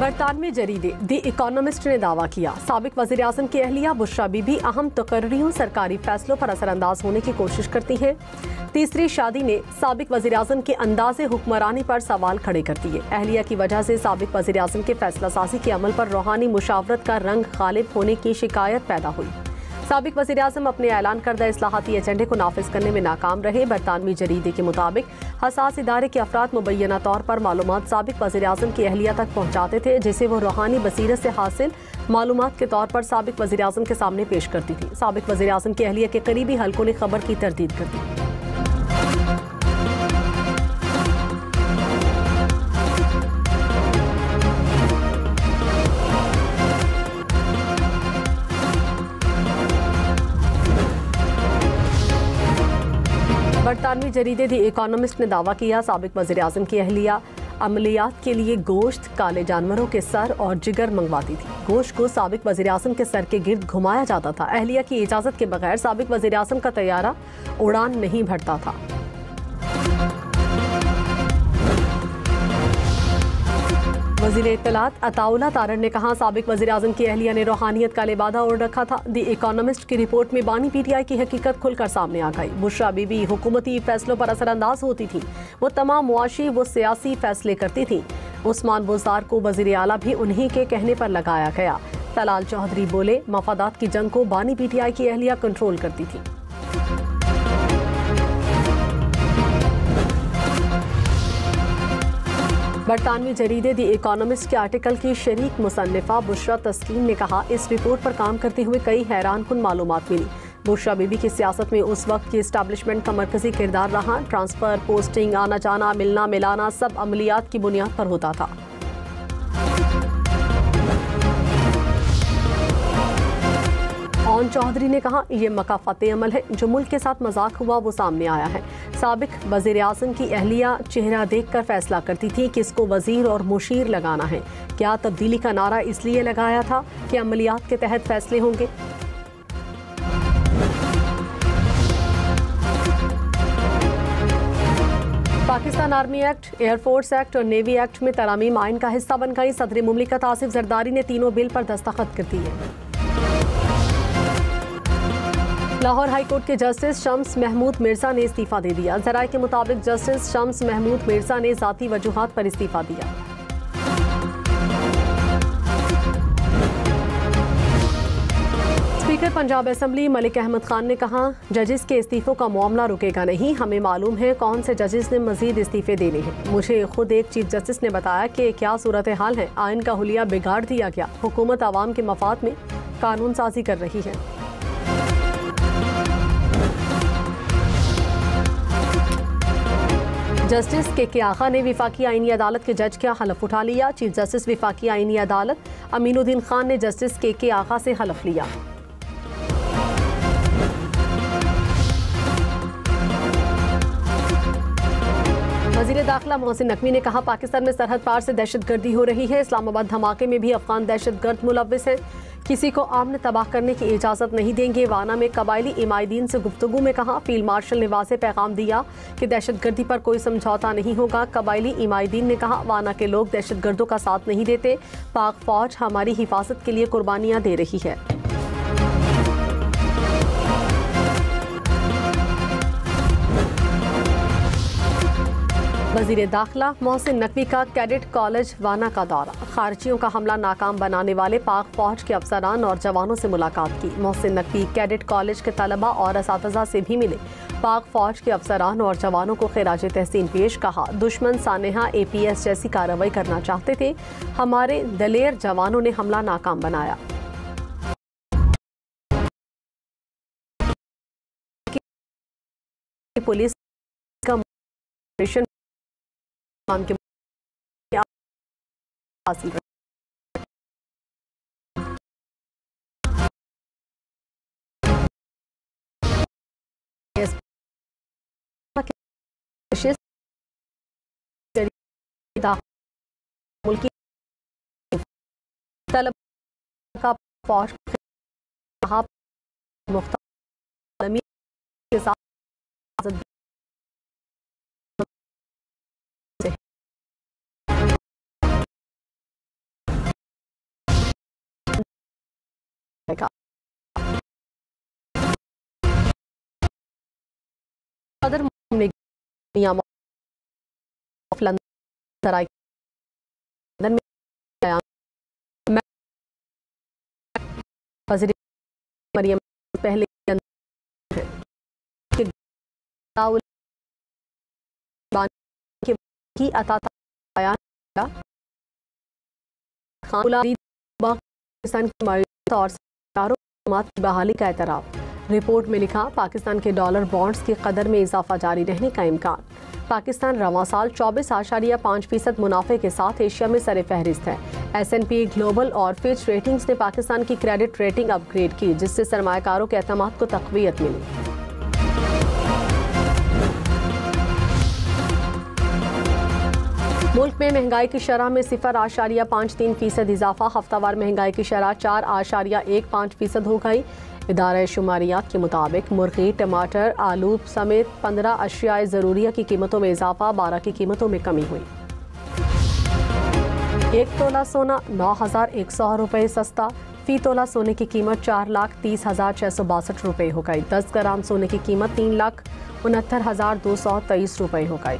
बरतानवी जरीदे दी economist ने दावा किया, साबिक वज़ीर आज़म की अहलिया बुशरा बीबी अहम तकर्रियों सरकारी फैसलों पर असरअंदाज होने की कोशिश करती हैं। तीसरी शादी ने साबिक वज़ीर आज़म के अंदाज़े हुक्मरानी पर सवाल खड़े कर दिए। अहलिया की वजह से साबिक वज़ीर आज़म के फैसला साजी के अमल पर रूहानी मुशावरत का रंग गालिब होने की शिकायत पैदा हुई। साबिक वज़ीर आज़म अपने ऐलान करदा इस्लाहाती एजेंडे को नाफिज करने में नाकाम रहे। बरतानवी जरीदे के मुताबिक हसास इदारे के अफराद मुबैना तौर पर मालूमात साबिक वज़ीर आज़म की अहलिया तक पहुँचाते थे, जिसे वो रूहानी बसीरत से हासिल मालूमात के तौर पर साबिक वज़ीर आज़म के सामने पेश करती थी। साबिक वज़ीर आज़म की अहलिया के करीबी हलकों ने खबर की तरदीद कर दी। बरतानवी जरीदे दी इकोनॉमिस्ट ने दावा किया, साबिक वज़ीर आज़म की अहलिया अमलियात के लिए गोश्त, काले जानवरों के सर और जिगर मंगवाती थी। गोश्त को साबिक वज़ीर आज़म के सर के गिर्द घुमाया जाता था। अहलिया की इजाज़त के बगैर साबिक वज़ीर आज़म का तैयारा उड़ान नहीं भरता था। वज़ीर इत्तलात अताउल्लाह तारड़ ने कहा, साबिक वज़ीर आज़म की अहलिया ने रूहानियत का लिबादा ओढ़ रखा था। दी इकोनॉमिस्ट की रिपोर्ट में बानी PTI की हकीकत खुलकर सामने आ गई। बुशरा बीबी हुकूमती फैसलों पर असरअंदाज होती थी। वो तमाम मुआशी व सियासी फैसले करती थी। उस्मान बुज़दार को वज़ीर आला भी उन्हीं के कहने पर लगाया गया। तलाल चौधरी बोले, मफादात की जंग को बानी PTI की अहलिया कंट्रोल करती थी। बरतानवी जरीदे दी इकोनॉमिस्ट के आर्टिकल की शरीक मुसन्निफा बुशरा तस्कीन ने कहा, इस रिपोर्ट पर काम करते हुए कई हैरान कुन मालूमात मिली। बुशरा बीबी की सियासत में उस वक्त की इस्टेब्लिशमेंट का मरकजी किरदार रहा। ट्रांसफ़र, पोस्टिंग, आना जाना, मिलना मिलाना सब अमलियात की बुनियाद पर होता था। ऑन चौधरी ने कहा, यह मकाफाते अमल है। जो मुल्क के साथ मजाक हुआ वो सामने आया है। साबिक वज़ीर आज़म की अहलिया चेहरा देखकर फैसला करती थी किसको वज़ीर और मुशीर लगाना है। क्या तब्दीली का नारा इसलिए लगाया था कि अमलियात के तहत फैसले होंगे। Pakistan army act, air force act और नेवी एक्ट में तरामीम आइन का हिस्सा बन गई। सदर मुमलिकत आसिफ जरदारी ने तीनों बिल पर दस्तखत कर दिए। लाहौर हाई कोर्ट के जस्टिस शम्स महमूद मिर्जा ने इस्तीफा दे दिया। जराये के मुताबिक जस्टिस शम्स महमूद मिर्जा ने ज़ाती वजूहात पर इस्तीफा दिया। स्पीकर पंजाब असेंबली मलिक अहमद खान ने कहा, जजेस के इस्तीफों का मामला रुकेगा नहीं। हमें मालूम है कौन से जजेस ने मजीद इस्तीफे देने हैं। मुझे खुद एक चीफ जस्टिस ने बताया कि क्या सूरत हाल है। आइन का हुलिया बिगाड़ दिया गया। हुकूमत आवाम के मफाद में कानून साजी कर रही है। जस्टिस के आगा ने विफाकी आईनी अदालत के जज का हलफ उठा लिया। चीफ जस्टिस विफाकी आईनी अदालत अमीनुद्दीन खान ने जस्टिस के आगा से हलफ लिया। वज़ीर दाखिला मोहसिन नकवी ने कहा, पाकिस्तान में सरहद पार से दहशतगर्दी हो रही है। इस्लामाबाद धमाके में भी अफगान दहशतगर्द मुलव्विस हैं। किसी को आमने तबाह करने की इजाज़त नहीं देंगे। वाना में कबायली इमायदीन से गुफ्तगू में कहा, फील्ड मार्शल ने वाज़ेह पैगाम दिया कि दहशतगर्दी पर कोई समझौता नहीं होगा। कबायली इमायदीन ने कहा, वाना के लोग दहशतगर्दों का साथ नहीं देते। पाक फौज हमारी हिफाजत के लिए कुर्बानियाँ दे रही है। वज़ीर दाखिला मोहसिन नकवी का कैडेट कॉलेज वाना का दौरा। खारजियों का हमला नाकाम बनाने वाले पाक फौज के अफसरान और जवानों से मुलाकात की। मोहसिन नकवी कैडेट कॉलेज के तलबा और असातिज़ा से भी मिले। पाक फौज के अफसरान और जवानों को खिराज तहसीन पेश। कहा, दुश्मन सानेहा APS जैसी कार्रवाई करना चाहते थे। हमारे दलेर जवानों ने हमला नाकाम बनाया। पुलिस का के हासिल मुल्की तलब का फौज के साथ जाएगा। सदर मियां सराय वज़ीर मरियम पहले की अता पाकिस्तान की मौजूदा और की बहाली का एतराफ़। रिपोर्ट में लिखा, पाकिस्तान के डॉलर बॉन्ड्स की कदर में इजाफा जारी रहने का इम्कान। पाकिस्तान रवां साल 24.5% मुनाफे के साथ एशिया में सर फहरिस्त है। S&P ग्लोबल और फिच रेटिंग्स ने पाकिस्तान की क्रेडिट रेटिंग अपग्रेड की, जिससे सरमायाकारों के एतमाद को तक़वियत मिली। मुल्क में महंगाई की शरह में 0.53% इजाफा। हफ्तावार महंगाई की शरह 4.15% हो गई। इदारा शुमारियात के मुताबिक मुर्गी, टमाटर, आलू समेत 15 अशियाए ज़रूरिया की कीमतों में इजाफा, 12 की कीमतों में कमी हुई। 1 तोला सोना 9,100 रुपये सस्ता। फी तोला सोने की कीमत 4,30,662 रुपये हो गई। 10 ग्राम सोने की कीमत 3,69,223 रुपये हो गई।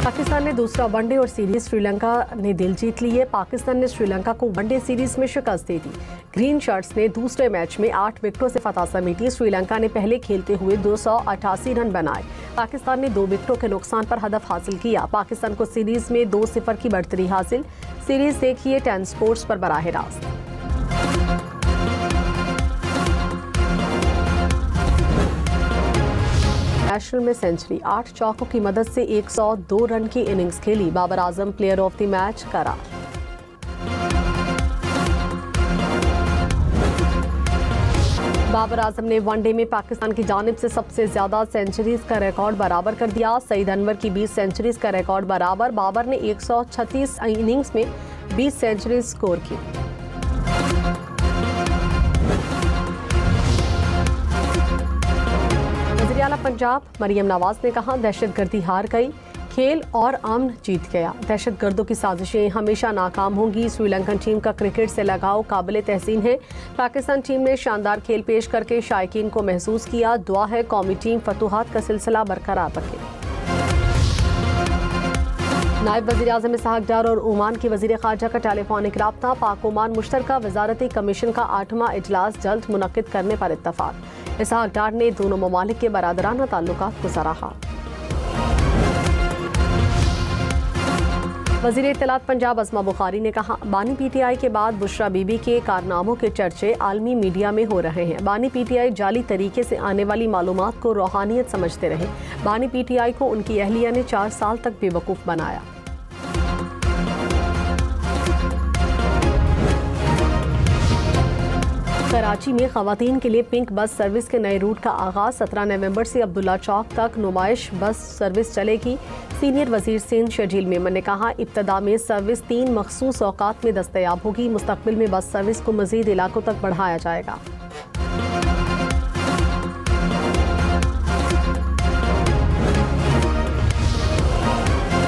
पाकिस्तान ने दूसरा वनडे और सीरीज श्रीलंका ने दिल जीत ली है। पाकिस्तान ने श्रीलंका को वनडे सीरीज में शिकस्त दे दी। ग्रीन शर्ट्स ने दूसरे मैच में 8 विकेटों से फतह समेटी। श्रीलंका ने पहले खेलते हुए 288 रन बनाए। पाकिस्तान ने 2 विकेटों के नुकसान पर हदफ हासिल किया। पाकिस्तान को सीरीज में 2-0 की बढ़तरी हासिल। सीरीज देखिए 10 स्पोर्ट्स पर बराह रास्त। नेशनल में सेंचुरी, 8 चौकों की मदद से 102 रन की इनिंग्स खेली। Babar Azam player of the match करार। बाबर आजम ने वनडे में पाकिस्तान की जानिब से सबसे ज्यादा सेंचुरीज का रिकॉर्ड बराबर कर दिया। सईद अनवर की 20 सेंचुरीज का रिकॉर्ड बराबर। बाबर ने 136 इनिंग्स में 20 सेंचुरीज स्कोर की। वज़ीर-ए-आला पंजाब मरियम नवाज ने कहा, दहशतगर्दी हार गई, खेल और अमन जीत गया। दहशतगर्दों की साजिशें हमेशा नाकाम होंगी। श्रीलंकन टीम का क्रिकेट से लगाव काबिल तहसीन है। पाकिस्तान टीम ने शानदार खेल पेश करके शायकीन को महसूस किया। दुआ है कौमी टीम फतूहात का सिलसिला बरकरार रखे। नायब वज़ीर-ए-आज़म इसहाक डार और ओमान के वज़ीर ख़ारजा का टेलीफोनिक राब्ता। पाक ओमान मुश्तरका वज़ारती कमीशन का 8वां इजलास जल्द मुनक़्क़िद करने पर इत्तफ़ाक़। इसहाक डार ने दोनों ममालिक के बरादराना ताल्लुकात को सराहा। वज़ीर इत्तलात पंजाब अस्मा बुखारी ने कहा, बानी PTI के बाद बुशरा बीबी के कारनामों के चर्चे आलमी मीडिया में हो रहे हैं। बानी PTI जाली तरीके से आने वाली मालूमात को रूहानियत समझते रहे। बानी PTI को उनकी अहलिया ने 4 साल तक बेवकूफ़ बनाया। कराची में ख़वातीन के लिए पिंक बस सर्विस के नए रूट का आगाज़। 17 नवंबर से अब्दुल्ला चौक तक नुमाइश बस सर्विस चलेगी। सीनियर वज़ीर सिंध शजील मेमन ने कहा, इब्तदा में सर्विस 3 मखसूस औकात में दस्तयाब होगी। मुस्तक़बिल में बस सर्विस को मज़ीद इलाकों तक बढ़ाया जाएगा।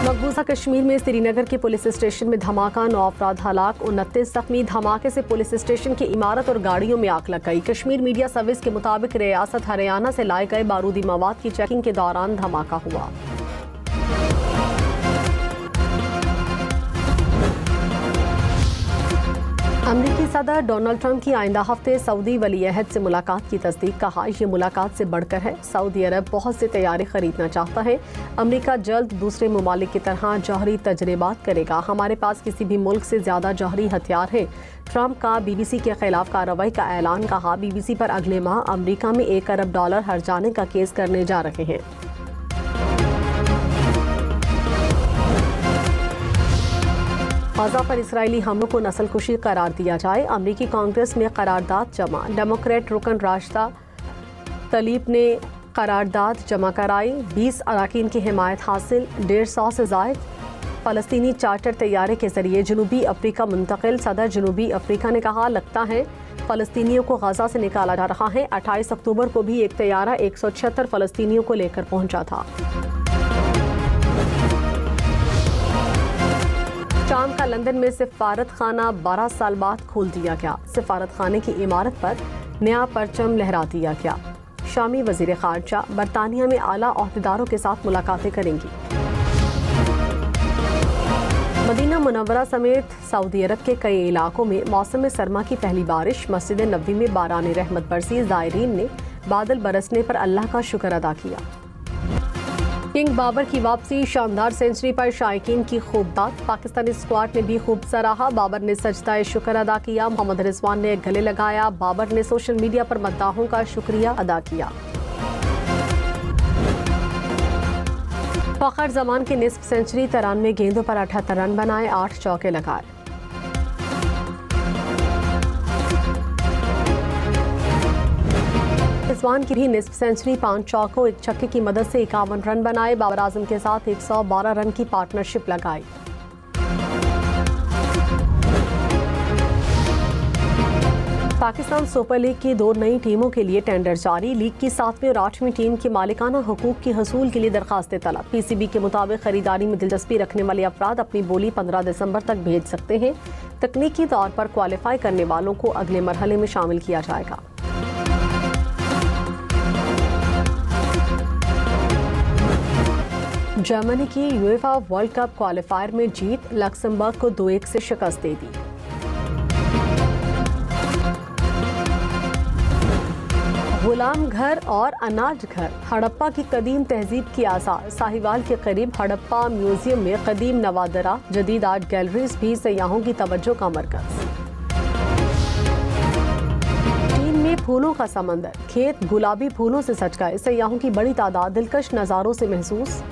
मकबूजा कश्मीर में श्रीनगर के पुलिस स्टेशन में धमाका, 9 अफराद हलाक, 29 जख्मी। धमाके से पुलिस स्टेशन की इमारत और गाड़ियों में आग लग गई। कश्मीर मीडिया सर्विस के मुताबिक रियासत हरियाणा से लाए गए बारूदी मवाद की चेकिंग के दौरान धमाका हुआ। अमरीकी सदर डोनाल्ड ट्रंप की आइंदा हफ्ते सऊदी वली-ए-अहद से मुलाकात की तस्दीक। कहा, यह मुलाकात से बढ़कर है। सऊदी अरब बहुत से तैयारे खरीदना चाहता है। अमरीका जल्द दूसरे ममालिक की तरह जौहरी तजर्बात करेगा। हमारे पास किसी भी मुल्क से ज्यादा जौहरी हथियार है। ट्रंप का BBC के खिलाफ कार्रवाई का ऐलान। कहा, BBC पर अगले माह अमरीका में $1 अरब हर्जाने का केस करने जा रहे हैं। गाज़ा पर इसराइली हमलों को नस्लकुशी करार दिया जाए। अमरीकी कांग्रेस में करारदाद जमा। डेमोक्रेट रुकन राशिदा तलीब ने करारदाद जमा कराई। 20 अरकान की हिमायत हासिल। 150 से ज़ायद फ़लस्तीनी चार्टर तैयारे के जरिए जनूबी अफ्रीका मुंतकिल। सदर जनूबी अफ्रीका ने कहा, लगता है फ़लस्तीनियों को गाज़ा से निकाला जा रहा है। 28 अक्टूबर को भी एक तैयारा 176 फ़लस्तीनियों को लेकर पहुंचा था। शाम का लंदन में सिफारत खाना 12 साल बाद खोल दिया गया। सिफारत खाने की इमारत पर नया परचम लहरा दिया गया। शामी वजीर खारजा बरतानिया में आला ओहदेदारों के साथ मुलाकातें करेंगी। मदीना मुनव्वरा समेत सऊदी अरब के कई इलाकों में मौसम सरमा की पहली बारिश। मस्जिद नबवी में बारान रहमत बरसी। ज़ायरीन ने बादल बरसने पर अल्लाह का शुक्र अदा किया। किंग बाबर की वापसी, शानदार सेंचुरी पर शायकीन की खूब बात। पाकिस्तानी स्क्वाड ने भी खूब सराहा। बाबर ने सजदा शुक्र अदा किया। मोहम्मद रिजवान ने गले लगाया। बाबर ने सोशल मीडिया पर मद्दाहों का शुक्रिया अदा किया। फ़खर जमान की निस्फ सेंचुरी, 93 गेंदों पर 78 रन बनाए, 8 चौके लगाए। रिजवान की भी निस्फ सेंचुरी, 5 चौकों 1 छक्के की मदद से 51 रन बनाए। बाबर आजम के साथ 112 रन की पार्टनरशिप लगाई। पाकिस्तान सुपर लीग की 2 नई टीमों के लिए टेंडर जारी। लीग की 7वीं और 8वीं टीम के मालिकाना हुकूक की हसूल के लिए दरखास्तें तलब। पीसीबी के मुताबिक खरीदारी में दिलचस्पी रखने वाले अफराद अपनी बोली 15 दिसंबर तक भेज सकते हैं। तकनीकी तौर पर क्वालिफाई करने वालों को अगले मरहले में शामिल किया जाएगा। जर्मनी की यूएफा वर्ल्ड कप क्वालिफायर में जीत, लक्समबर्ग को 2-1 से शिकस्त दे दी। गुलाम घर और अनाज घर, हड़प्पा की कदीम तहजीब की आसार। साहिवाल के करीब हड़प्पा म्यूजियम में कदीम नवादरा, जदीद आर्ट गैलरीज भी सयाहों की तवज्जो का मरकज। चीन में फूलों का समंदर, खेत गुलाबी फूलों से सज गए। सयाहों की बड़ी तादाद दिलकश नज़ारों से महसूस।